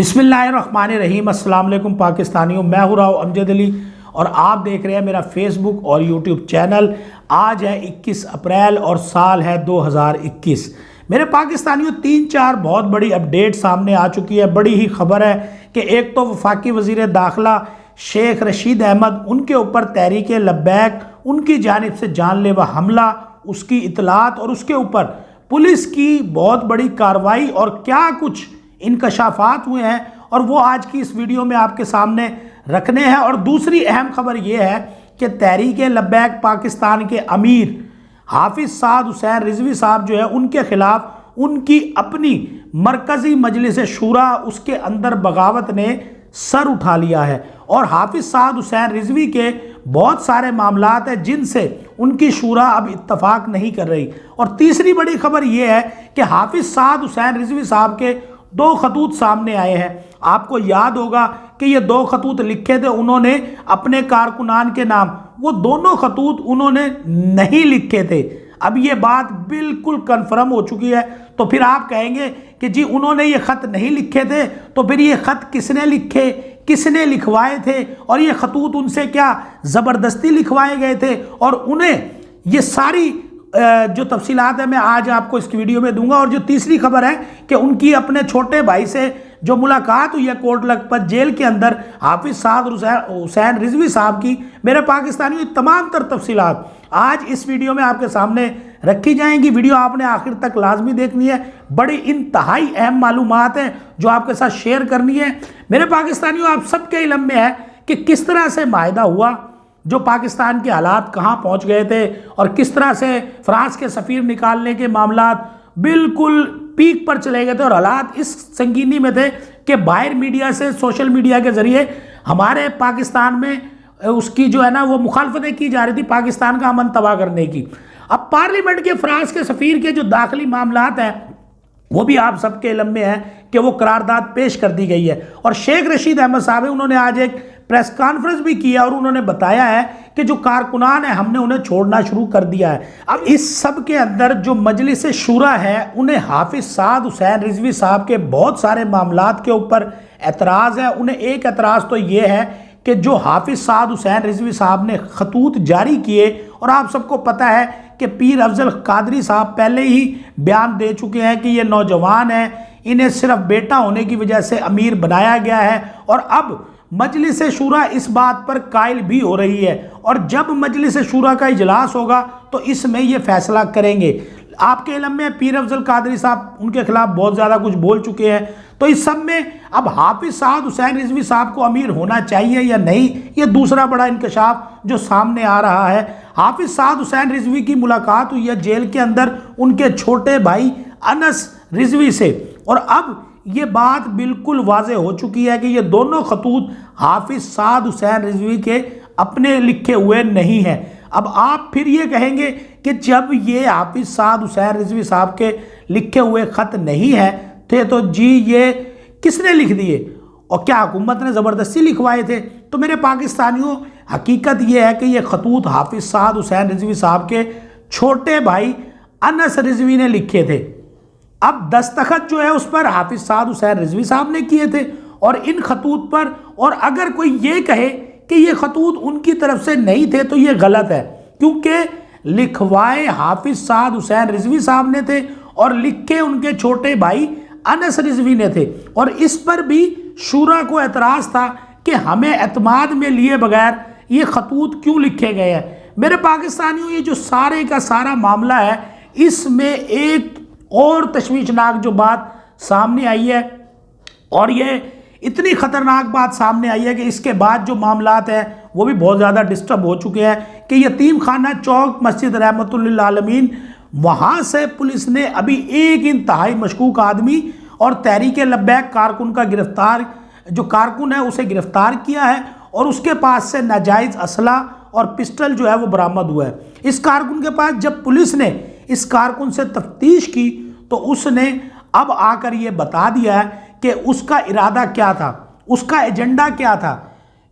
बिस्मिल्लाहिर्रहमानिर्रहीम। अस्सलाम वालेकुम पाकिस्तानियों, मैं हूँ राव अमजद अली और आप देख रहे हैं मेरा फेसबुक और यूट्यूब चैनल। आज है 21 अप्रैल और साल है 2021। मेरे पाकिस्तानियों 3-4 बहुत बड़ी अपडेट सामने आ चुकी है। बड़ी ही खबर है कि एक तो वफाकी वज़ीर दाखिला शेख रशीद अहमद, उनके ऊपर तहरीक लब्बैक उनकी जानिब से जानलेवा हमला, उसकी इतलात और उसके ऊपर पुलिस की बहुत बड़ी कार्रवाई और क्या कुछ इंकशाफात हुए हैं और वो आज की इस वीडियो में आपके सामने रखने हैं। और दूसरी अहम खबर ये है कि तहरीक लब्बैक पाकिस्तान के अमीर हाफिज साद हुसैन रिजवी साहब जो है उनके खिलाफ उनकी अपनी मरकज़ी मजलिस शूरा उसके अंदर बगावत ने सर उठा लिया है और हाफिज साद हुसैन रिजवी के बहुत सारे मामलात हैं जिनसे उनकी शूरा अब इत्तफाक नहीं कर रही। और तीसरी बड़ी खबर यह है कि हाफिज साद हुसैन रिजवी साहब के 2 खतूत सामने आए हैं। आपको याद होगा कि ये 2 खतूत लिखे थे उन्होंने अपने कारकुनान के नाम, वो दोनों खतूत उन्होंने नहीं लिखे थे। अब ये बात बिल्कुल कंफर्म हो चुकी है। तो फिर आप कहेंगे कि जी उन्होंने ये ख़त नहीं लिखे थे, तो फिर ये ख़त किसने लिखे, किसने लिखवाए थे और ये खतूत उनसे क्या ज़बरदस्ती लिखवाए गए थे? और उन्हें ये सारी जो तफसीलात है मैं आज आपको इस वीडियो में दूंगा। और जो तीसरी खबर है कि उनकी अपने छोटे भाई से जो मुलाकात हुई है कोट लखपत जेल के अंदर हाफिज साद हुसैन रिजवी साहब की, मेरे पाकिस्तानियों तमाम तर तफसीलात आज इस वीडियो में आपके सामने रखी जाएंगी। वीडियो आपने आखिर तक लाजमी देखनी है। बड़ी इंतहाई अहम मालूमात हैं जो आपके साथ शेयर करनी है। मेरे पाकिस्तानियों, आप सबके इल्म में है कि किस तरह से माहिदा हुआ, जो पाकिस्तान के हालात कहाँ पहुँच गए थे और किस तरह से फ्रांस के सफ़ीर निकालने के मामलात बिल्कुल पीक पर चले गए थे और हालात इस संगीनी में थे कि बाहर मीडिया से, सोशल मीडिया के ज़रिए हमारे पाकिस्तान में उसकी जो है ना वो मुखालफतें की जा रही थी पाकिस्तान का अमन तबाह करने की। अब पार्लियामेंट के फ्रांस के सफ़ीर के जो दाखिली मामलात हैं वो भी आप सबके इल्म में है कि वो करारदाद पेश कर दी गई है। और शेख रशीद अहमद साहब उन्होंने आज एक प्रेस कॉन्फ्रेंस भी किया और उन्होंने बताया है कि जो कारकुनान है हमने उन्हें छोड़ना शुरू कर दिया है। अब इस सब के अंदर जो मजलिस शूरा है उन्हें हाफिज साद हुसैन रिजवी साहब के बहुत सारे मामलात के ऊपर एतराज़ है। उन्हें एक एतराज़ तो ये है कि जो हाफिज साद हुसैन रिजवी साहब ने खतूत जारी किए, और आप सबको पता है कि पीर अफजल कादरी साहब पहले ही बयान दे चुके हैं कि ये नौजवान हैं, इन्हें सिर्फ बेटा होने की वजह से अमीर बनाया गया है। और अब मजलिस शूरा इस बात पर कायल भी हो रही है और जब मजलिस शूरा का इजलास होगा तो इसमें ये फैसला करेंगे। आपके इल्म में पीर अफजल कादरी साहब उनके खिलाफ बहुत ज़्यादा कुछ बोल चुके हैं। तो इस सब में अब हाफिज साद हुसैन रिजवी साहब को अमीर होना चाहिए या नहीं, ये दूसरा बड़ा इंकशाफ जो सामने आ रहा है। हाफिज साद हुसैन रिजवी की मुलाकात हुई है जेल के अंदर उनके छोटे भाई अनस रिजवी से, और अब ये बात बिल्कुल वाज़ेह हो चुकी है कि ये दोनों खतूत हाफिज साद हुसैन रिजवी के अपने लिखे हुए नहीं हैं। अब आप फिर ये कहेंगे कि जब ये हाफिज साद हुसैन रिजवी साहब के लिखे हुए ख़त नहीं है थे तो जी ये किसने लिख दिए और क्या हुकूमत ने ज़बरदस्ती लिखवाए थे? तो मेरे पाकिस्तानियों, हकीकत ये है कि ये खतूत हाफिज साद हुसैन रिजवी साहब के छोटे भाई अनस रिजवी ने लिखे थे। अब दस्तखत जो है उस पर हाफिज साद हुसैन रिजवी साहब ने किए थे और इन खतूत पर, और अगर कोई ये कहे कि ये खतूत उनकी तरफ से नहीं थे तो ये गलत है, क्योंकि लिखवाए हाफिज साद हुसैन रिजवी साहब ने थे और लिखे उनके छोटे भाई अनस रिजवी ने थे। और इस पर भी शूरा को एतराज़ था कि हमें एतमाद में लिए बगैर ये खतूत क्यों लिखे गए हैं। मेरे पाकिस्तानियों, ये जो सारे का सारा मामला है इसमें एक और तशवीशनाक जो बात सामने आई है, और ये इतनी ख़तरनाक बात सामने आई है कि इसके बाद जो मामलात हैं वो भी बहुत ज़्यादा डिस्टर्ब हो चुके हैं कि यतीम खाना चौक मस्जिद रहमतुल्लिल आलमीन, वहाँ से पुलिस ने अभी एक इंतहाई मशकूक आदमी और तहरीक लब्बैक कारकुन का जो कारकुन है उसे गिरफ़्तार किया है और उसके पास से नाजायज़ असला और पिस्टल जो है वो बरामद हुआ है। इस कारकुन के पास जब पुलिस ने इस कारकुन से तफ्तीश की तो उसने अब आकर ये बता दिया है कि उसका इरादा क्या था, उसका एजेंडा क्या था।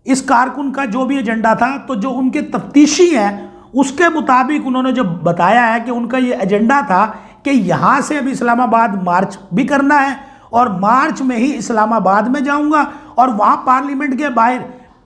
इस कारकुन का जो भी एजेंडा था, तो जो उनके तफ्तीशी हैं उसके मुताबिक उन्होंने जो बताया है कि उनका ये एजेंडा था कि यहाँ से अब इस्लामाबाद मार्च भी करना है और मार्च में ही इस्लामाबाद में जाऊंगा और वहाँ पार्लियामेंट के बाहर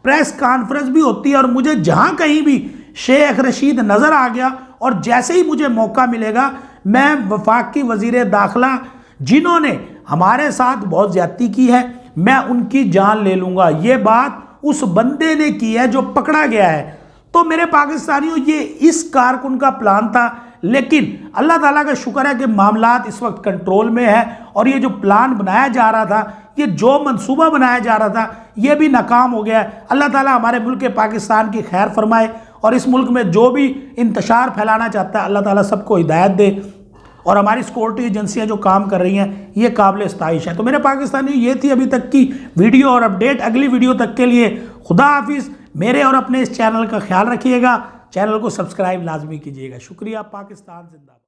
प्रेस कॉन्फ्रेंस भी होती है और मुझे जहाँ कहीं भी शेख रशीद नज़र आ गया और जैसे ही मुझे मौका मिलेगा मैं वफाकी वज़ीर दाखिला जिन्होंने हमारे साथ बहुत ज़्यादती की है मैं उनकी जान ले लूँगा। ये बात उस बंदे ने की है जो पकड़ा गया है। तो मेरे पाकिस्तानियों ये इस कारकुन का प्लान था, लेकिन अल्लाह ताला का शुक्र है कि मामलात इस वक्त कंट्रोल में है और ये जो प्लान बनाया जा रहा था, ये जो मंसूबा बनाया जा रहा था, ये भी नाकाम हो गया है। अल्लाह ताला हमारे मुल्क पाकिस्तान की खैर फरमाए और इस मुल्क में जो भी इंतशार फैलाना चाहता है अल्लाह ताला सबको हिदायत दे और हमारी सिक्योरिटी एजेंसियां जो काम कर रही हैं ये काबिल इस्ताइश है। तो मेरे पाकिस्तानी ये थी अभी तक की वीडियो और अपडेट। अगली वीडियो तक के लिए खुदा हाफिज़। मेरे और अपने इस चैनल का ख्याल रखिएगा, चैनल को सब्सक्राइब लाजमी कीजिएगा। शुक्रिया। पाकिस्तान जिंदाबाद।